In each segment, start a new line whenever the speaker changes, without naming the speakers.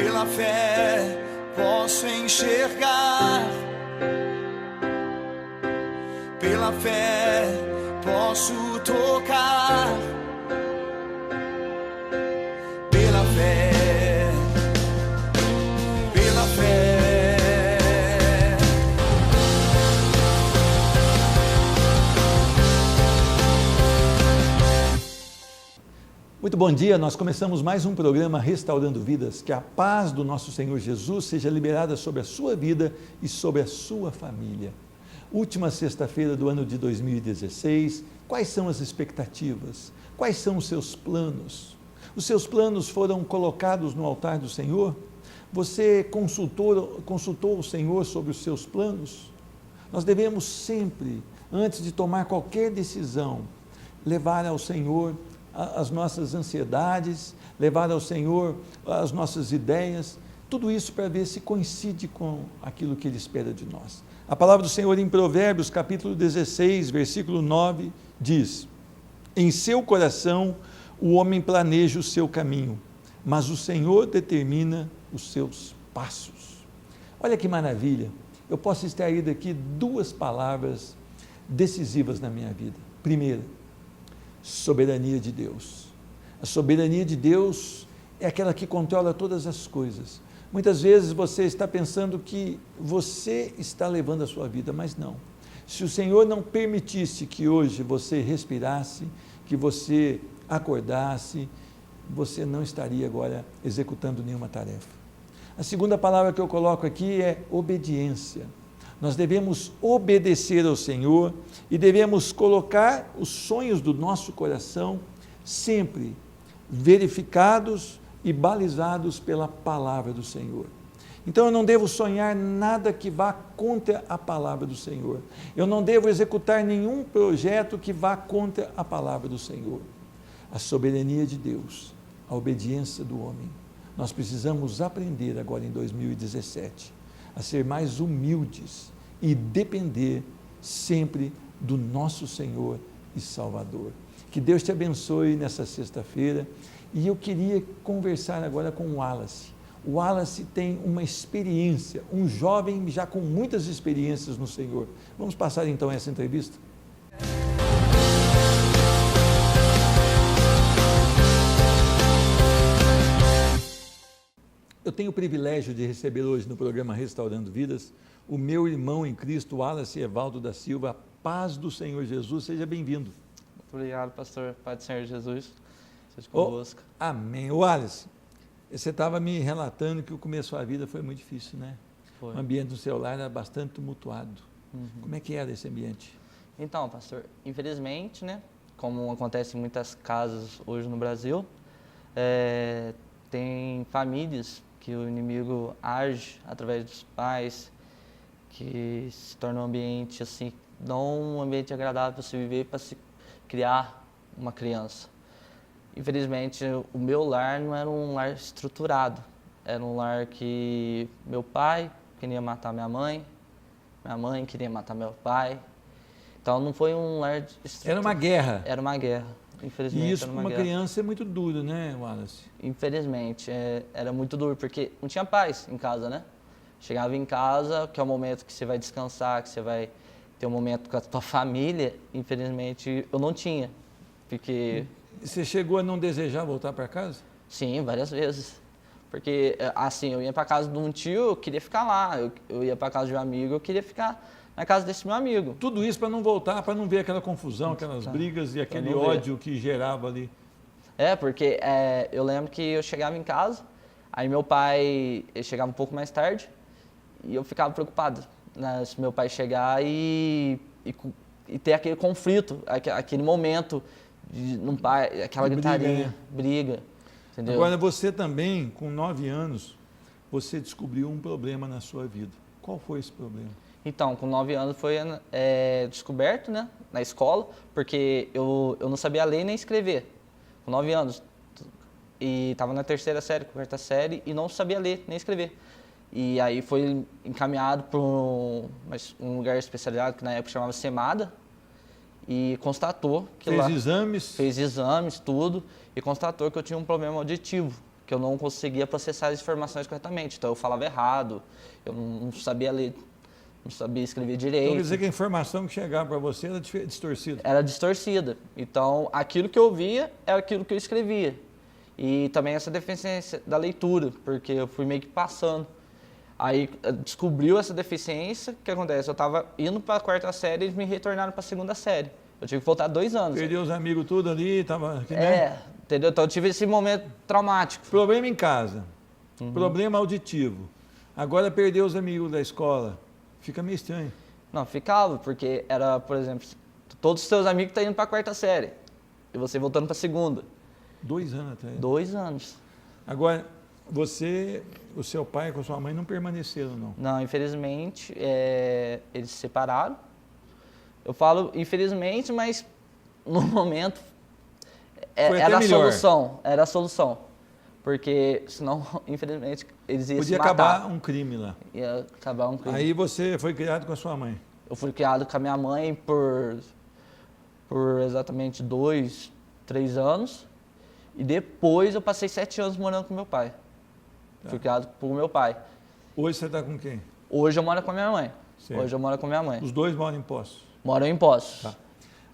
Pela fé posso enxergar, pela fé posso tocar, pela fé, pela fé.
Muito bom dia, nós começamos mais um programa Restaurando Vidas. Que a paz do nosso Senhor Jesus seja liberada sobre a sua vida e sobre a sua família. Última sexta-feira do ano de 2016, quais são as expectativas? Quais são os seus planos? Os seus planos foram colocados no altar do Senhor? Você consultou o Senhor sobre os seus planos? Nós devemos sempre, antes de tomar qualquer decisão, levar ao Senhor as nossas ansiedades, levar ao Senhor as nossas ideias, tudo isso para ver se coincide com aquilo que Ele espera de nós. A palavra do Senhor em Provérbios, capítulo 16, versículo 9, diz: em seu coração o homem planeja o seu caminho, mas o Senhor determina os seus passos. Olha que maravilha, eu posso extrair daqui duas palavras decisivas na minha vida. Primeira, soberania de Deus. A soberania de Deus é aquela que controla todas as coisas. Muitas vezes você está pensando que você está levando a sua vida, mas não. Se o Senhor não permitisse que hoje você respirasse, que você acordasse, você não estaria agora executando nenhuma tarefa. A segunda palavra que eu coloco aqui é obediência. Nós devemos obedecer ao Senhor e devemos colocar os sonhos do nosso coração sempre verificados e balizados pela palavra do Senhor. Então eu não devo sonhar nada que vá contra a palavra do Senhor. Eu não devo executar nenhum projeto que vá contra a palavra do Senhor. A soberania de Deus, a obediência do homem. Nós precisamos aprender agora em 2017 a ser mais humildes e depender sempre do nosso Senhor e Salvador. Que Deus te abençoe nessa sexta-feira. E eu queria conversar agora com o Wallace. O Wallace tem uma experiência, um jovem já com muitas experiências no Senhor. Vamos passar então essa entrevista? Eu tenho o privilégio de receber hoje no programa Restaurando Vidas o meu irmão em Cristo, Wallace Evaldo da Silva. A paz do Senhor Jesus, seja bem-vindo.
Muito obrigado, pastor. Paz do Senhor Jesus, seja convosco.
Amém. Wallace, você estava me relatando que o começo da sua vida foi muito difícil, né?
Foi.
O ambiente do seu lar era bastante tumultuado. Como é que era esse ambiente?
Então, pastor, infelizmente, né, como acontece em muitas casas hoje no Brasil, tem famílias que o inimigo age através dos pais, que se torna um ambiente assim, não um ambiente agradável para se viver, para se criar uma criança. Infelizmente, o meu lar não era um lar estruturado, era um lar que meu pai queria matar minha mãe queria matar meu pai, então não foi um lar estruturado.
Era uma guerra.
Era uma guerra. Infelizmente,
E isso para uma criança é muito duro, né, Wallace?
Infelizmente, era muito duro, porque não tinha paz em casa, né? Chegava em casa, que é o momento que você vai descansar, que você vai ter um momento com a tua família, infelizmente eu não tinha, porque...
Você chegou a não desejar voltar para casa?
Sim, várias vezes. Porque, assim, eu ia para casa de um tio, eu queria ficar lá, eu ia para casa de um amigo, eu queria ficar na casa desse meu amigo.
Tudo isso para não voltar, para não ver aquela confusão, aquelas brigas e aquele ódio que gerava ali.
Porque eu lembro que eu chegava em casa, aí meu pai ele chegava um pouco mais tarde e eu ficava preocupado, né, se meu pai chegar e ter aquele conflito, aquele momento, aquela gritaria, briga, entendeu?
Agora você também, com 9 anos, você descobriu um problema na sua vida. Qual foi esse problema?
Então, com 9 anos foi descoberto, né, na escola, porque eu não sabia ler nem escrever. Com 9 anos, e estava na 3ª série, 4ª série, e não sabia ler nem escrever. E aí foi encaminhado para um lugar especializado, que na época chamava SEMADA, e constatou que
fez exames,
fez exames, tudo, e constatou que eu tinha um problema auditivo. que eu não conseguia processar as informações corretamente. Então eu falava errado, eu não sabia ler, não sabia escrever direito.
Então quer dizer que a informação que chegava para você era distorcida?
Era distorcida. Então aquilo que eu via era aquilo que eu escrevia. E também essa deficiência da leitura, porque eu fui meio que passando. Aí descobriu essa deficiência, o que acontece? Eu estava indo para a 4ª série e eles me retornaram para a 2ª série. Eu tive que voltar 2 anos.
Perdeu os amigos tudo ali, estava...
Entendeu? Então eu tive esse momento traumático.
Problema em casa, problema auditivo. Agora perdeu os amigos da escola, fica meio estranho.
Não, ficava, porque era, por exemplo, todos os seus amigos estão indo para a 4ª série e você voltando para a 2ª.
2 anos atrás.
2 anos.
Agora, você, o seu pai com a sua mãe não permaneceram, não?
Não, infelizmente, eles se separaram. Eu falo infelizmente, mas no momento era a solução. Era a solução. Porque senão, infelizmente, eles iam se matar.
Podia acabar um crime lá.
Ia acabar um crime.
Aí você foi criado com a sua mãe?
Eu fui criado com a minha mãe por exatamente 2, 3 anos. E depois eu passei 7 anos morando com meu pai. Fui criado por meu pai.
Hoje você está com quem?
Hoje eu moro com a minha mãe.
Certo.
Hoje eu moro com a minha mãe.
Os dois moram em Poços?
Moram em Poços.
Tá.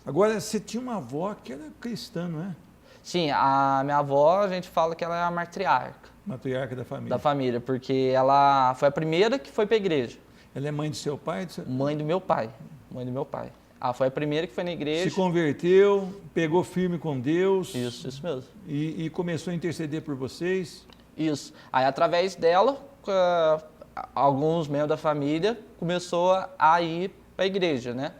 Agora, você tinha uma avó que era cristã, não é?
Sim, a minha avó, a gente fala que ela é a matriarca.
Matriarca da família.
Da família, porque ela foi a primeira que foi para a igreja.
Ela é mãe do seu pai?
Mãe do meu pai. Mãe do meu pai. Ela foi a primeira que foi na igreja.
Se converteu, pegou firme com Deus.
Isso mesmo.
E começou a interceder por vocês.
Isso. Aí, através dela, alguns membros da família começou a ir para a igreja, né?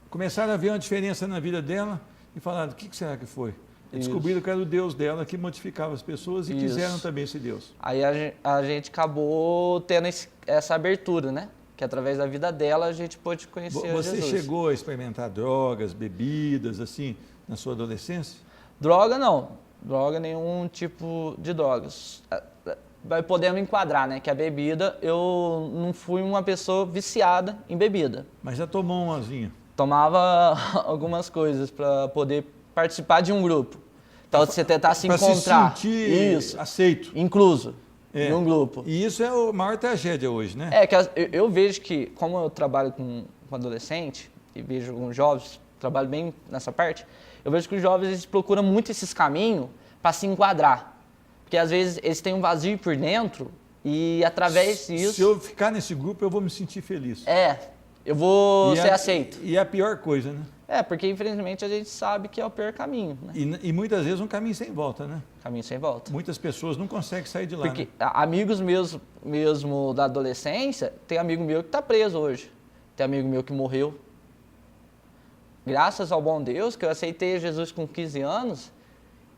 Começaram a ver uma diferença na vida dela e falaram, o que será que foi? E descobriram que era o Deus dela que modificava as pessoas e quiseram também esse Deus.
Aí a gente acabou tendo essa abertura, né? Que através da vida dela a gente pôde conhecer Jesus.
Você chegou a experimentar drogas, bebidas, assim, na sua adolescência?
Droga não. Droga, nenhum tipo de drogas. Podemos enquadrar, né? Que a bebida, eu não fui uma pessoa viciada em bebida.
Mas já tomou umazinha?
Tomava algumas coisas para poder participar de um grupo. Então você tentar se encontrar.
Se sentir aceito.
Incluso. Em um grupo.
E isso é a maior tragédia hoje, né?
Que eu vejo que, como eu trabalho com adolescente e vejo alguns jovens, trabalho bem nessa parte, eu vejo que os jovens eles procuram muito esses caminhos para se enquadrar. Porque às vezes eles têm um vazio por dentro e através disso...
Se eu ficar nesse grupo, eu vou me sentir feliz.
Eu vou ser aceito.
E é a pior coisa, né?
Porque infelizmente a gente sabe que é o pior caminho, né?
E muitas vezes um caminho sem volta, né?
Caminho sem volta.
Muitas pessoas não conseguem sair de lá.
Porque
né?
amigos meus mesmo da adolescência, tem amigo meu que está preso hoje. Tem amigo meu que morreu. Graças ao bom Deus que eu aceitei Jesus com 15 anos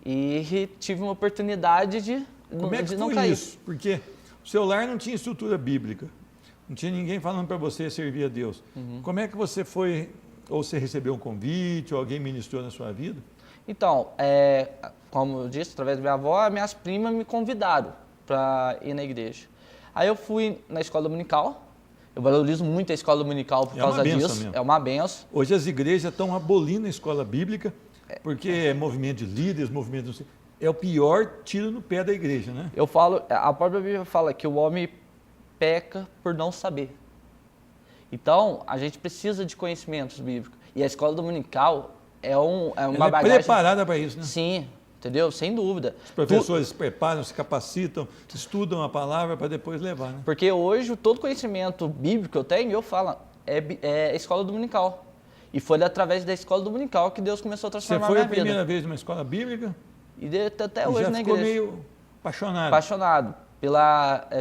e tive uma oportunidade de
Como é que
não
foi
cair.
isso? Porque o seu lar não tinha estrutura bíblica. Não tinha ninguém falando para você servir a Deus. Como é que você foi... Ou você recebeu um convite, ou alguém ministrou na sua vida?
Então, como eu disse, através da minha avó, minhas primas me convidaram para ir na igreja. Aí eu fui na escola dominical. Eu valorizo muito a escola dominical por causa disso. Mesmo. É uma benção.
Hoje as igrejas estão abolindo a escola bíblica, porque é movimento de líderes, movimento... É o pior tiro no pé da igreja, né?
Eu falo, a própria Bíblia fala que o homem peca por não saber. Então, a gente precisa de conhecimentos bíblicos. E a escola dominical é uma bagagem...
é preparada para isso, né?
Sim, entendeu? Sem dúvida.
Os professores se preparam, se capacitam, estudam a palavra para depois levar, né?
Porque hoje, todo conhecimento bíblico que eu tenho, eu falo, é escola dominical. E foi através da escola dominical que Deus começou a transformar a minha vida.
Você foi a primeira vez numa escola bíblica?
E até hoje na igreja.
Já ficou meio apaixonado?
Apaixonado.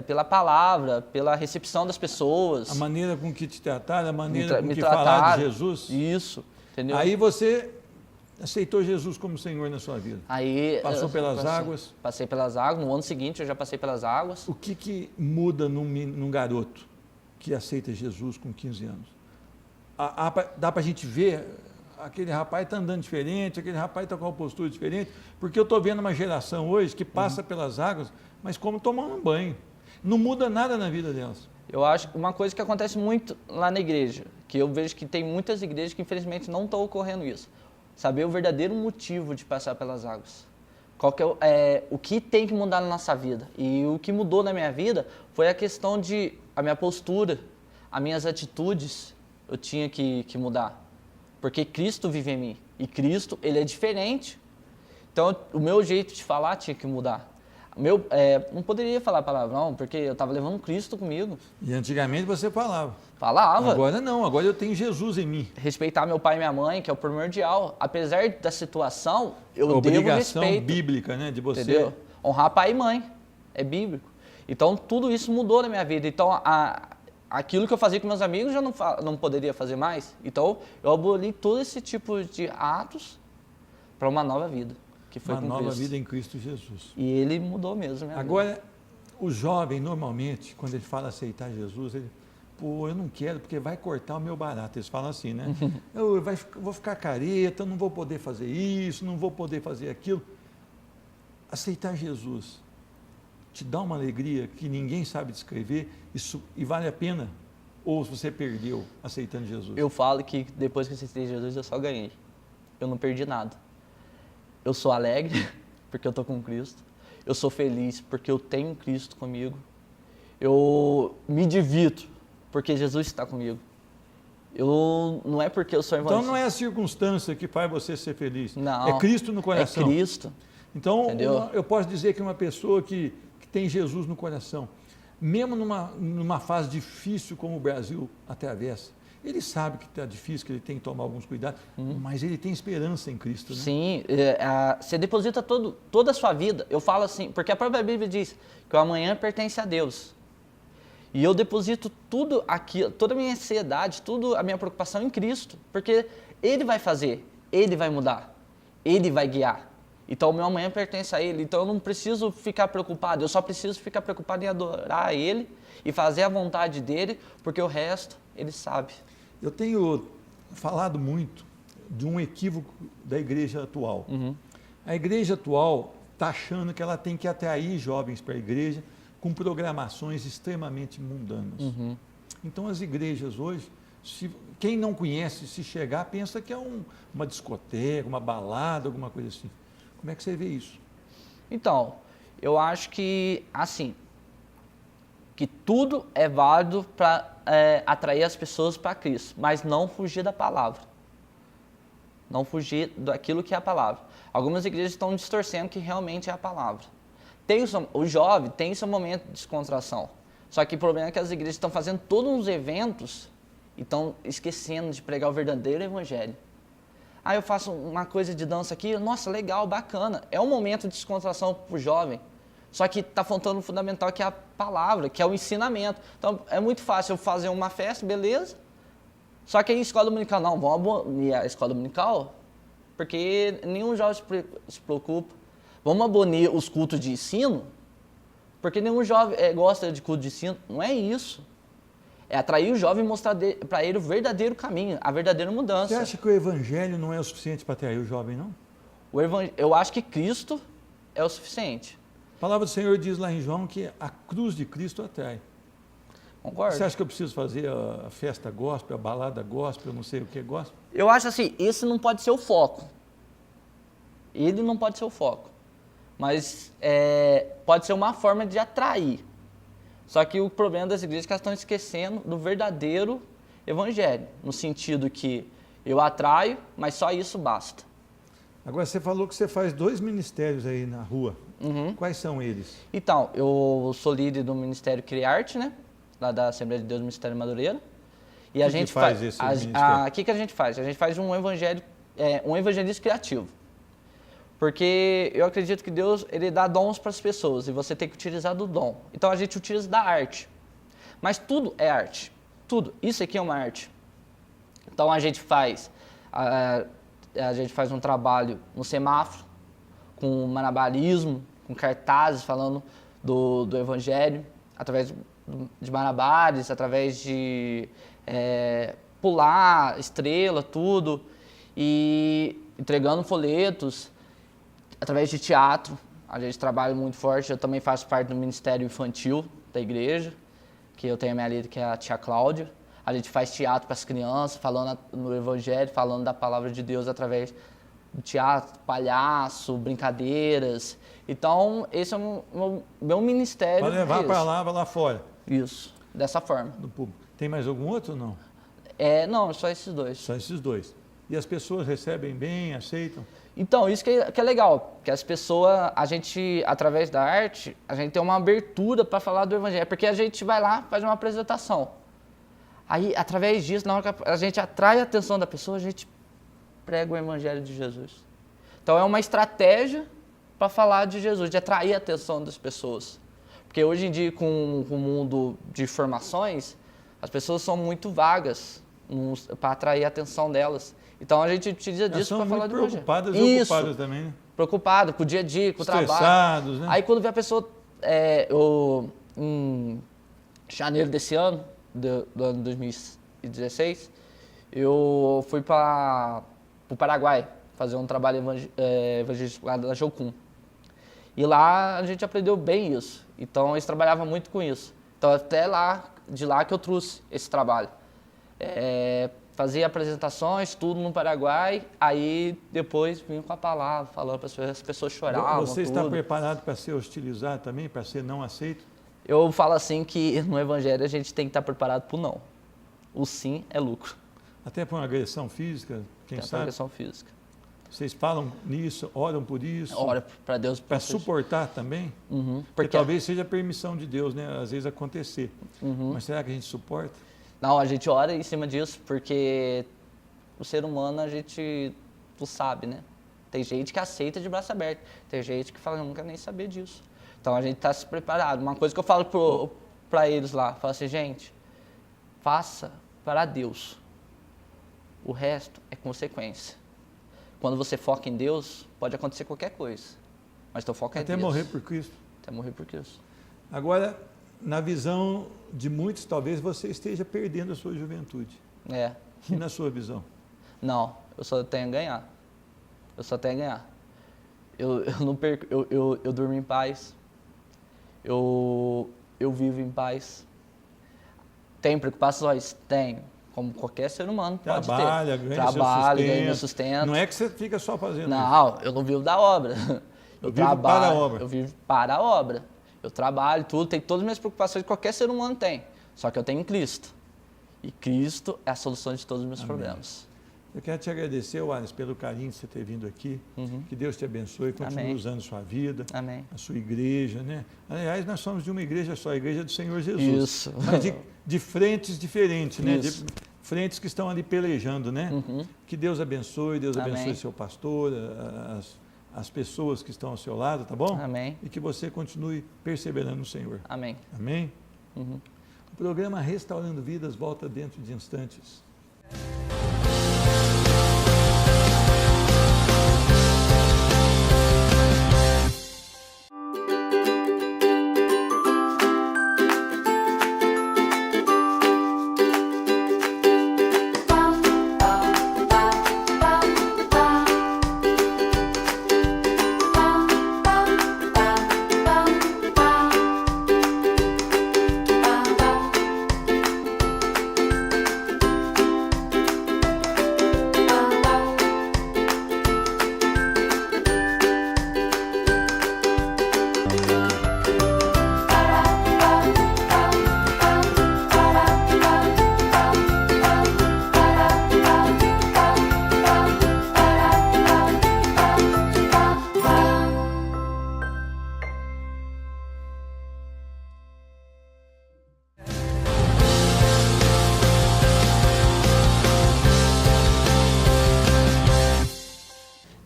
Pela palavra, pela recepção das pessoas.
A maneira com que te trataram, a maneira com que falaram de Jesus.
Isso, entendeu?
Aí você aceitou Jesus como Senhor na sua vida.
Aí
passou pelas águas.
Passei pelas águas. No ano seguinte eu já passei pelas águas.
O que muda num garoto que aceita Jesus com 15 anos? Dá para a gente ver, aquele rapaz está andando diferente, aquele rapaz está com uma postura diferente, porque eu estou vendo uma geração hoje que passa pelas águas, mas como tomando um banho. Não muda nada na vida delas.
Eu acho que uma coisa que acontece muito lá na igreja, que eu vejo que tem muitas igrejas que infelizmente não estão ocorrendo isso. Saber o verdadeiro motivo de passar pelas águas. Qual que o que tem que mudar na nossa vida. E o que mudou na minha vida foi a questão de a minha postura, as minhas atitudes, eu tinha que mudar. Porque Cristo vive em mim. E Cristo, ele é diferente. Então, o meu jeito de falar tinha que mudar. Não poderia falar palavrão, porque eu estava levando Cristo comigo.
E antigamente você falava.
Falava.
Agora não, agora eu tenho Jesus em mim.
Respeitar meu pai e minha mãe, que é o primordial. Apesar da situação, eu devo
Obrigação
respeito.
bíblica, né, de você.
Entendeu? Honrar pai e mãe. É bíblico. Então, tudo isso mudou na minha vida. Então, aquilo que eu fazia com meus amigos já não poderia fazer mais. Então, eu aboli todo esse tipo de atos para uma nova vida. Que foi
uma
com
nova
Cristo.
vida em Cristo Jesus.
E ele mudou mesmo minha vida.
Agora, o jovem, normalmente, quando ele fala aceitar Jesus, ele, pô, eu não quero, porque vai cortar o meu barato. Eles falam assim, né? Eu vou ficar careta, não vou poder fazer isso, não vou poder fazer aquilo. Aceitar Jesus te dá uma alegria que ninguém sabe descrever e vale a pena? Ou você perdeu aceitando Jesus?
Eu falo que depois que eu aceitei Jesus, eu só ganhei. Eu não perdi nada. Eu sou alegre porque eu estou com Cristo. Eu sou feliz porque eu tenho Cristo comigo. Eu me divirto porque Jesus está comigo. Não é porque eu sou evangélico.
Então não é a circunstância que faz você ser feliz.
Não.
É Cristo no coração.
É Cristo.
Então,
Entendeu?
eu posso dizer que uma pessoa que tem Jesus no coração, mesmo numa fase difícil como o Brasil atravessa, ele sabe que está difícil, que ele tem que tomar alguns cuidados, mas ele tem esperança em Cristo, né?
Sim, você deposita toda a sua vida. Eu falo assim, porque a própria Bíblia diz que o amanhã pertence a Deus. E eu deposito tudo aqui, toda a minha ansiedade, toda a minha preocupação em Cristo, porque Ele vai fazer, Ele vai mudar, Ele vai guiar. Então o meu amanhã pertence a Ele, então eu não preciso ficar preocupado, eu só preciso ficar preocupado em adorar a Ele e fazer a vontade dEle, porque o resto Ele sabe.
Eu tenho falado muito de um equívoco da igreja atual. A igreja atual está achando que ela tem que atrair jovens para a igreja com programações extremamente mundanas. Então as igrejas hoje, quem não conhece, se chegar, pensa que é uma discoteca, uma balada, alguma coisa assim. Como é que você vê isso?
Então, eu acho que, assim, que tudo é válido para atrair as pessoas para Cristo, mas não fugir da palavra. Não fugir daquilo que é a palavra. Algumas igrejas estão distorcendo que realmente é a palavra. O jovem tem seu momento de descontração. Só que o problema é que as igrejas estão fazendo todos uns eventos e estão esquecendo de pregar o verdadeiro evangelho. Ah, eu faço uma coisa de dança aqui, nossa, legal, bacana. É um momento de descontração para o jovem. Só que está faltando o fundamental, que é a palavra, que é o ensinamento. Então, é muito fácil eu fazer uma festa, beleza. Só que aí, escola dominical, não, vamos abolir a escola dominical, porque nenhum jovem se preocupa. Vamos abolir os cultos de ensino, porque nenhum jovem gosta de culto de ensino. Não é isso. É atrair o jovem e mostrar para ele o verdadeiro caminho, a verdadeira mudança.
Você acha que o evangelho não é o suficiente para atrair o jovem, não?
Eu acho que Cristo é o suficiente.
A palavra do Senhor diz lá em João que a cruz de Cristo atrai.
Concordo.
Você acha que eu preciso fazer a festa gospel, a balada gospel, eu não sei o que é gospel?
Eu acho assim, esse não pode ser o foco. Ele não pode ser o foco. Mas pode ser uma forma de atrair. Só que o problema das igrejas é que elas estão esquecendo do verdadeiro evangelho. No sentido que eu atraio, mas só isso basta.
Agora, você falou que você faz 2 ministérios aí na rua. Quais são eles?
Então, eu sou líder do Ministério Criarte, né? Lá da Assembleia de Deus do Ministério Madureira. E a gente
faz esse ministério?
O que a gente faz? A gente faz um evangelismo criativo. Porque eu acredito que Deus, ele dá dons para as pessoas e você tem que utilizar do dom. Então a gente utiliza da arte. Mas tudo é arte. Tudo. Isso aqui é uma arte. Então a gente faz um trabalho no semáforo, com malabarismo, com cartazes falando do evangelho, através de malabares, através de pular, estrela, tudo, e entregando folhetos, através de teatro. A gente trabalha muito forte. Eu também faço parte do Ministério Infantil da igreja, que eu tenho a minha líder, que é a tia Cláudia. A gente faz teatro para as crianças, falando no evangelho, falando da palavra de Deus através teatro, palhaço, brincadeiras. Então, esse é o meu ministério.
Para levar a palavra lá fora.
Isso, dessa forma.
No público. Tem mais algum outro ou não?
Não, só esses dois.
Só esses dois. E as pessoas recebem bem, aceitam?
Então, isso que é legal, que as pessoas, a gente, através da arte, a gente tem uma abertura para falar do Evangelho, porque a gente vai lá, faz uma apresentação. Aí, através disso, na hora que a gente atrai a atenção da pessoa, a gente prega o Evangelho de Jesus. Então, é uma estratégia para falar de Jesus, de atrair a atenção das pessoas. Porque hoje em dia, com o mundo de informações, as pessoas são muito vagas para atrair a atenção delas. Então, a gente utiliza disso para falar do Evangelho.
Preocupadas e ocupadas também, né?
Preocupado com o dia a dia, com o trabalho.
Estressados, né?
Aí, quando vê a pessoa, em janeiro desse ano, do ano 2016, eu fui para o Paraguai fazer um trabalho evangelístico lá da Jocum. E lá a gente aprendeu bem isso. Então, eles trabalhavam muito com isso. Então, até de lá que eu trouxe esse trabalho. Fazia apresentações, tudo no Paraguai, aí depois vim com a palavra, falando para as pessoas choravam.
Você está preparado para ser hostilizado também, para ser não aceito?
Eu falo assim que no Evangelho a gente tem que estar preparado para o não. O sim é lucro.
Até para uma agressão física, quem sabe?
Agressão física.
Vocês falam nisso, oram por isso?
Ora para Deus.
Para suportar também? Porque talvez seja a permissão de Deus, né? Às vezes acontecer. Mas será que a gente suporta?
Não, a gente ora em cima disso, porque o ser humano, tu sabe, né? Tem gente que aceita de braço aberto, tem gente que fala, eu não quero nem saber disso. Então, a gente está se preparado. Uma coisa que eu falo para eles lá, falo assim, gente, faça para Deus. O resto é consequência. Quando você foca em Deus, pode acontecer qualquer coisa, mas teu foco é Deus.
Até morrer por Cristo.
Até morrer por Cristo.
Agora, na visão de muitos, talvez você esteja perdendo a sua juventude. E na sua visão?
Não, eu só tenho a ganhar. Eu só tenho a ganhar. Eu não perco, eu durmo em paz. Eu vivo em paz. Tem preocupações? Tenho. Como qualquer ser humano pode ter. Ganha meu sustento.
Não é que você fica só fazendo isso.
Não, eu não vivo da obra. Eu trabalho
para a obra.
Eu vivo para a obra. Eu trabalho, tudo, tem todas as minhas preocupações que qualquer ser humano tem. Só que eu tenho Cristo. E Cristo é a solução de todos os meus problemas.
Eu quero te agradecer, Wallace, pelo carinho de você ter vindo aqui. Que Deus te abençoe, continue usando sua vida, a sua igreja, né? Aliás, nós somos de uma igreja só, a igreja do Senhor Jesus.
Isso.
Mas de frentes diferentes, né? De frentes que estão ali pelejando, né? Que Deus abençoe seu pastor, as pessoas que estão ao seu lado, tá bom?
Amém.
E que você continue perseverando no Senhor.
Amém.
Amém? O programa Restaurando Vidas volta dentro de instantes.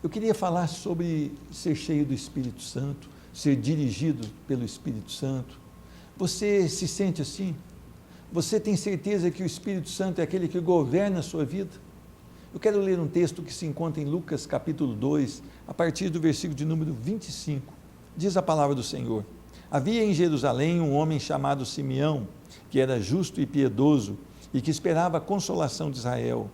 Eu queria falar sobre ser cheio do Espírito Santo, ser dirigido pelo Espírito Santo. Você se sente assim? Você tem certeza que o Espírito Santo é aquele que governa a sua vida? Eu quero ler um texto que se encontra em Lucas capítulo 2, a partir do versículo de número 25. Diz a palavra do Senhor: havia em Jerusalém um homem chamado Simeão, que era justo e piedoso e que esperava a consolação de Israel.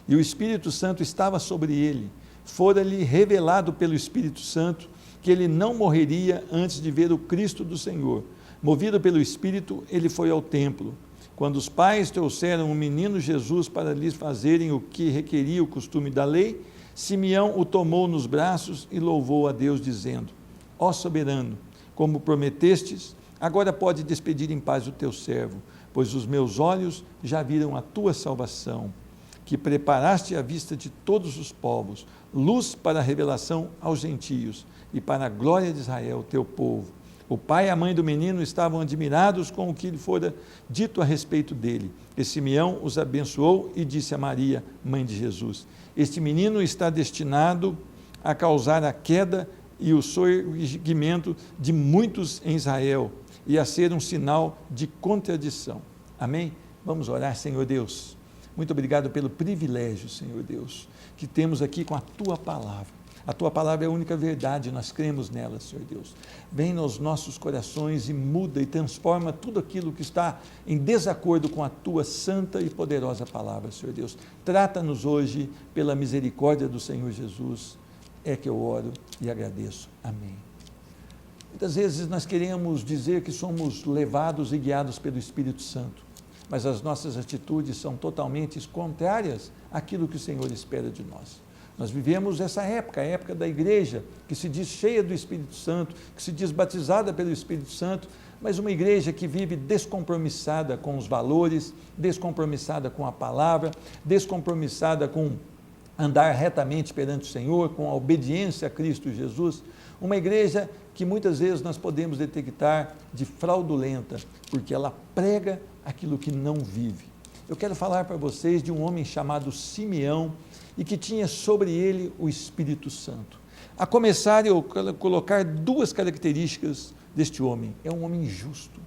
E o Espírito Santo estava sobre ele. Fora-lhe revelado pelo Espírito Santo que ele não morreria antes de ver o Cristo do Senhor. Movido pelo Espírito, ele foi ao templo. Quando os pais trouxeram o menino Jesus para lhes fazerem o que requeria o costume da lei, Simeão o tomou nos braços e louvou a Deus, dizendo: ó soberano, como prometestes, agora pode despedir em paz o teu servo, pois os meus olhos já viram a tua salvação, que preparaste à vista de todos os povos, luz para a revelação aos gentios e para a glória de Israel, teu povo. O pai e a mãe do menino estavam admirados com o que lhe fora dito a respeito dele. E Simeão os abençoou e disse a Maria, mãe de Jesus: este menino está destinado a causar a queda e o surgimento de muitos em Israel e a ser um sinal de contradição. Amém? Vamos orar. Senhor Deus, muito obrigado pelo privilégio, Senhor Deus, que temos aqui com a Tua Palavra. A Tua Palavra é a única verdade, nós cremos nela, Senhor Deus. Vem nos nossos corações e muda e transforma tudo aquilo que está em desacordo com a Tua santa e poderosa Palavra, Senhor Deus. Trata-nos hoje pela misericórdia do Senhor Jesus, é que eu oro e agradeço. Amém. Muitas vezes nós queremos dizer que somos levados e guiados pelo Espírito Santo, mas as nossas atitudes são totalmente contrárias àquilo que o Senhor espera de nós. Nós vivemos essa época, a época da igreja, que se diz cheia do Espírito Santo, que se diz batizada pelo Espírito Santo, mas uma igreja que vive descompromissada com os valores, descompromissada com a palavra, descompromissada com andar retamente perante o Senhor, com a obediência a Cristo Jesus. Uma igreja que muitas vezes nós podemos detectar de fraudulenta, porque ela prega aquilo que não vive. Eu quero falar para vocês de um homem chamado Simeão e que tinha sobre ele o Espírito Santo. A começar, eu colocar duas características deste homem. É um homem justo,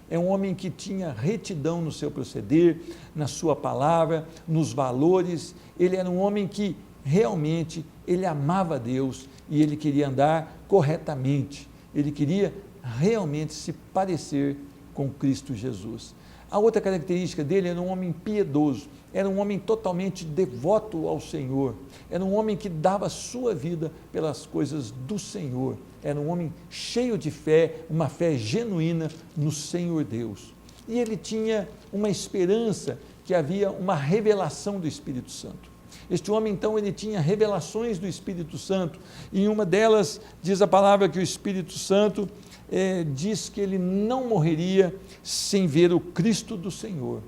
é um homem que tinha retidão no seu proceder, na sua palavra, nos valores. Ele era um homem que realmente ele amava a Deus e ele queria andar corretamente, ele queria realmente se parecer com Cristo Jesus. A outra característica dele era um homem piedoso, era um homem totalmente devoto ao Senhor, era um homem que dava sua vida pelas coisas do Senhor, era um homem cheio de fé, uma fé genuína no Senhor Deus. E ele tinha uma esperança que havia uma revelação do Espírito Santo. Este homem, então, ele tinha revelações do Espírito Santo, e em uma delas diz a palavra que o Espírito Santo diz que ele não morreria sem ver o Cristo do Senhor.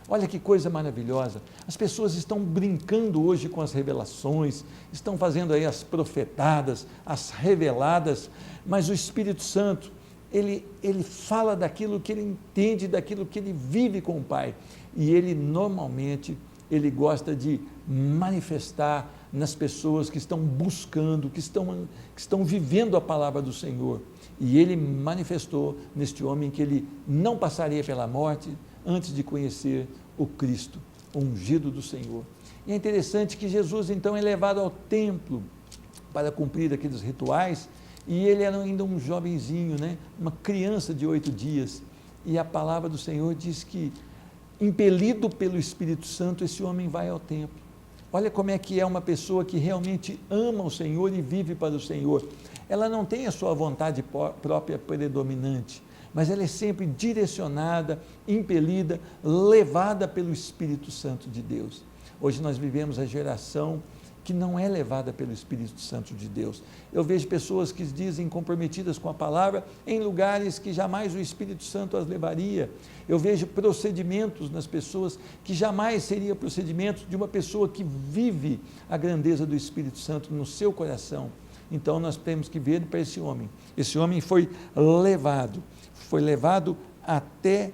Olha que coisa maravilhosa, as pessoas estão brincando hoje com as revelações, estão fazendo aí as profetadas, as reveladas, mas o Espírito Santo, ele fala daquilo que ele entende, daquilo que ele vive com o Pai, e ele normalmente, ele gosta de manifestar nas pessoas que estão buscando, que estão vivendo a palavra do Senhor. E ele manifestou neste homem que ele não passaria pela morte antes de conhecer o Cristo, o ungido do Senhor. E é interessante que Jesus então é levado ao templo para cumprir aqueles rituais, e ele era ainda um jovenzinho, uma criança de 8 dias, e a palavra do Senhor diz que, impelido pelo Espírito Santo, esse homem vai ao templo. Olha como é que é uma pessoa que realmente ama o Senhor e vive para o Senhor. Ela não tem a sua vontade própria predominante, mas ela é sempre direcionada, impelida, levada pelo Espírito Santo de Deus. Hoje nós vivemos a geração que não é levada pelo Espírito Santo de Deus. Eu vejo pessoas que dizem comprometidas com a palavra em lugares que jamais o Espírito Santo as levaria. Eu vejo procedimentos nas pessoas que jamais seria procedimento de uma pessoa que vive a grandeza do Espírito Santo no seu coração. Então nós temos que ver para esse homem. Esse homem foi levado até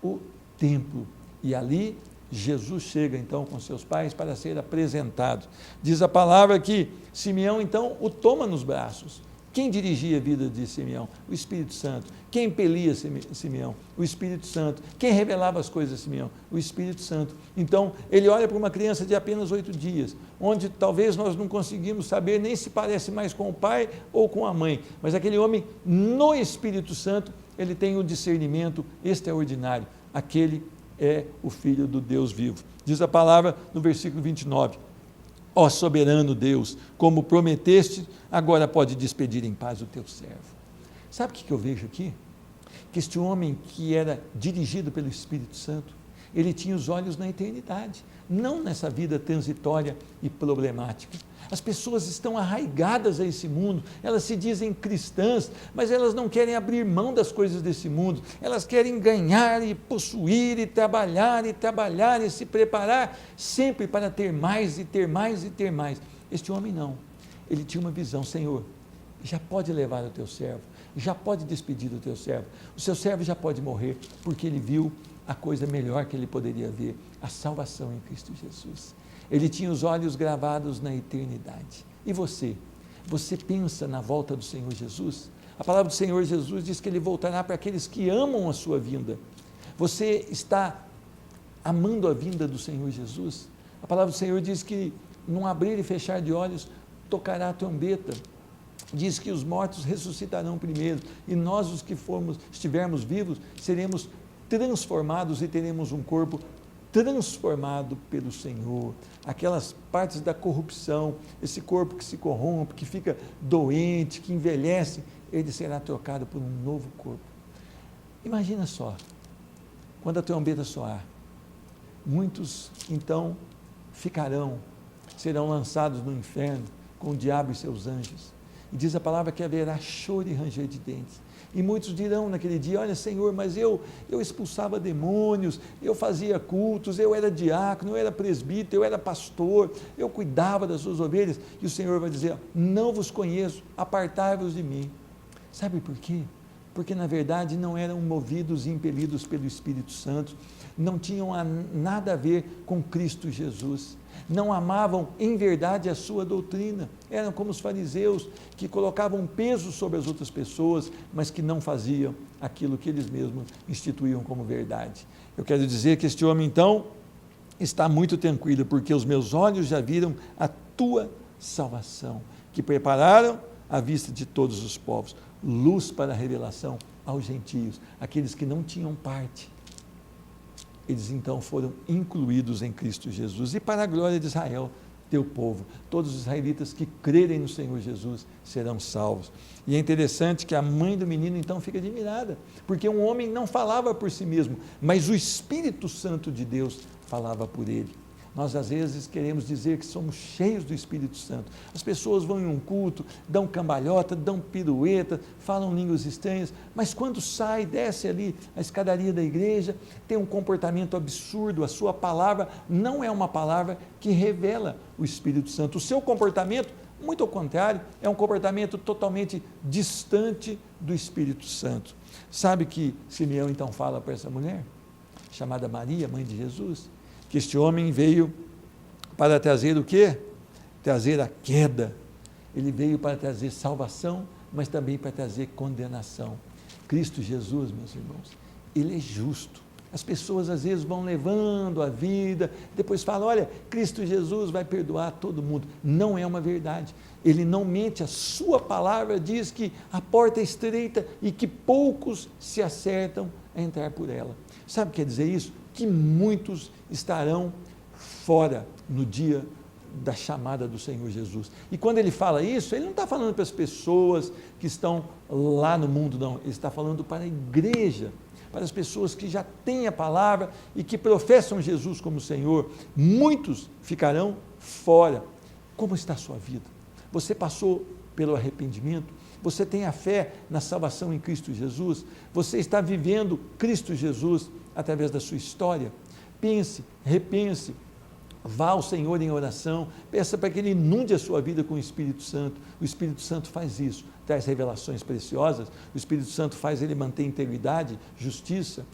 o templo, e ali Jesus chega então com seus pais para ser apresentado. Diz a palavra que Simeão então o toma nos braços. Quem dirigia a vida de Simeão? O Espírito Santo. Quem impelia Simeão? O Espírito Santo. Quem revelava as coisas a Simeão? O Espírito Santo. Então, ele olha para uma criança de apenas 8 dias, onde talvez nós não conseguimos saber nem se parece mais com o pai ou com a mãe, mas aquele homem no Espírito Santo, ele tem o discernimento extraordinário. Aquele é o Filho do Deus vivo. Diz a palavra no versículo 29. Ó soberano Deus, como prometeste, agora pode despedir em paz o teu servo. Sabe o que eu vejo aqui? Que este homem que era dirigido pelo Espírito Santo, ele tinha os olhos na eternidade, não nessa vida transitória e problemática. As pessoas estão arraigadas a esse mundo, elas se dizem cristãs, mas elas não querem abrir mão das coisas desse mundo, elas querem ganhar e possuir e trabalhar e se preparar sempre para ter mais e ter mais e ter mais. Este homem não, ele tinha uma visão: Senhor, já pode levar o teu servo, já pode despedir do teu servo, o seu servo já pode morrer, porque ele viu a coisa melhor que ele poderia ver, a salvação em Cristo Jesus. Ele tinha os olhos gravados na eternidade. E você? Você pensa na volta do Senhor Jesus? A palavra do Senhor Jesus diz que ele voltará para aqueles que amam a sua vinda. Você está amando a vinda do Senhor Jesus? A palavra do Senhor diz que num abrir e fechar de olhos tocará a trombeta. Diz que os mortos ressuscitarão primeiro e nós, os que estivermos vivos, seremos transformados e teremos um corpo transformado pelo Senhor. Aquelas partes da corrupção, esse corpo que se corrompe, que fica doente, que envelhece, ele será trocado por um novo corpo. Imagina só, quando a trombeta soar, muitos então serão lançados no inferno com o diabo e seus anjos. E diz a palavra que haverá choro e ranger de dentes. E muitos dirão naquele dia: olha, Senhor, mas eu expulsava demônios, eu fazia cultos, eu era diácono, eu era presbítero, eu era pastor, eu cuidava das suas ovelhas. E o Senhor vai dizer: não vos conheço, apartai-vos de mim. Sabe por quê? Porque na verdade não eram movidos e impelidos pelo Espírito Santo, não tinham nada a ver com Cristo Jesus, não amavam em verdade a sua doutrina, eram como os fariseus que colocavam peso sobre as outras pessoas, mas que não faziam aquilo que eles mesmos instituíam como verdade. Eu quero dizer que este homem então está muito tranquilo, porque os meus olhos já viram a tua salvação, que prepararam à vista de todos os povos, luz para a revelação aos gentios, aqueles que não tinham parte. Eles então foram incluídos em Cristo Jesus, e para a glória de Israel, teu povo, todos os israelitas que crerem no Senhor Jesus serão salvos. E é interessante que a mãe do menino então fica admirada, porque um homem não falava por si mesmo, mas o Espírito Santo de Deus falava por ele. Nós às vezes queremos dizer que somos cheios do Espírito Santo. As pessoas vão em um culto, dão cambalhota, dão pirueta, falam línguas estranhas, mas quando sai, desce ali a escadaria da igreja, tem um comportamento absurdo, a sua palavra não é uma palavra que revela o Espírito Santo. O seu comportamento, muito ao contrário, é um comportamento totalmente distante do Espírito Santo. Sabe que Simeão então fala para essa mulher, chamada Maria, mãe de Jesus, que este homem veio para trazer o quê? Trazer a queda. Ele veio para trazer salvação, mas também para trazer condenação. Cristo Jesus, meus irmãos, ele é justo. As pessoas às vezes vão levando a vida, depois falam: olha, Cristo Jesus vai perdoar todo mundo. Não é uma verdade. Ele não mente, a sua palavra diz que a porta é estreita e que poucos se acertam a entrar por ela. Sabe o que quer dizer isso? Que muitos estarão fora no dia da chamada do Senhor Jesus. E quando ele fala isso, ele não está falando para as pessoas que estão lá no mundo, não. Ele está falando para a igreja, para as pessoas que já têm a palavra e que professam Jesus como Senhor. Muitos ficarão fora. Como está a sua vida? Você passou pelo arrependimento? Você tem a fé na salvação em Cristo Jesus? Você está vivendo Cristo Jesus através da sua história? Pense, repense, vá ao Senhor em oração, peça para que Ele inunde a sua vida com o Espírito Santo. O Espírito Santo faz isso, traz revelações preciosas, o Espírito Santo faz ele manter integridade, justiça,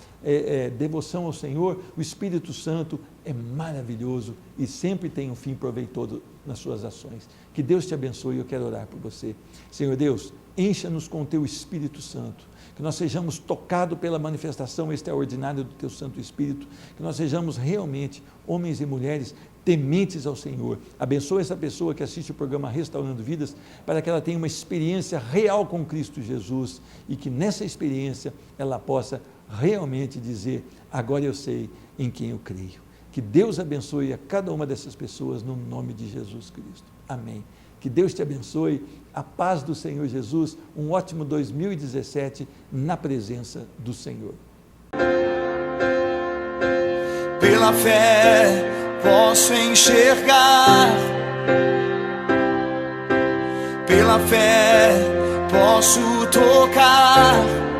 devoção ao Senhor. O Espírito Santo é maravilhoso e sempre tem um fim proveitoso nas suas ações. Que Deus te abençoe. Eu quero orar por você. Senhor Deus, encha-nos com o teu Espírito Santo, que nós sejamos tocados pela manifestação extraordinária do teu Santo Espírito, que nós sejamos realmente homens e mulheres tementes ao Senhor. Abençoa essa pessoa que assiste o programa Restaurando Vidas, para que ela tenha uma experiência real com Cristo Jesus e que nessa experiência ela possa realmente dizer: agora eu sei em quem eu creio. Que Deus abençoe a cada uma dessas pessoas no nome de Jesus Cristo. Amém. Que Deus te abençoe, a paz do Senhor Jesus, um ótimo 2017 na presença do Senhor.
pela fé posso enxergar, pela fé posso tocar.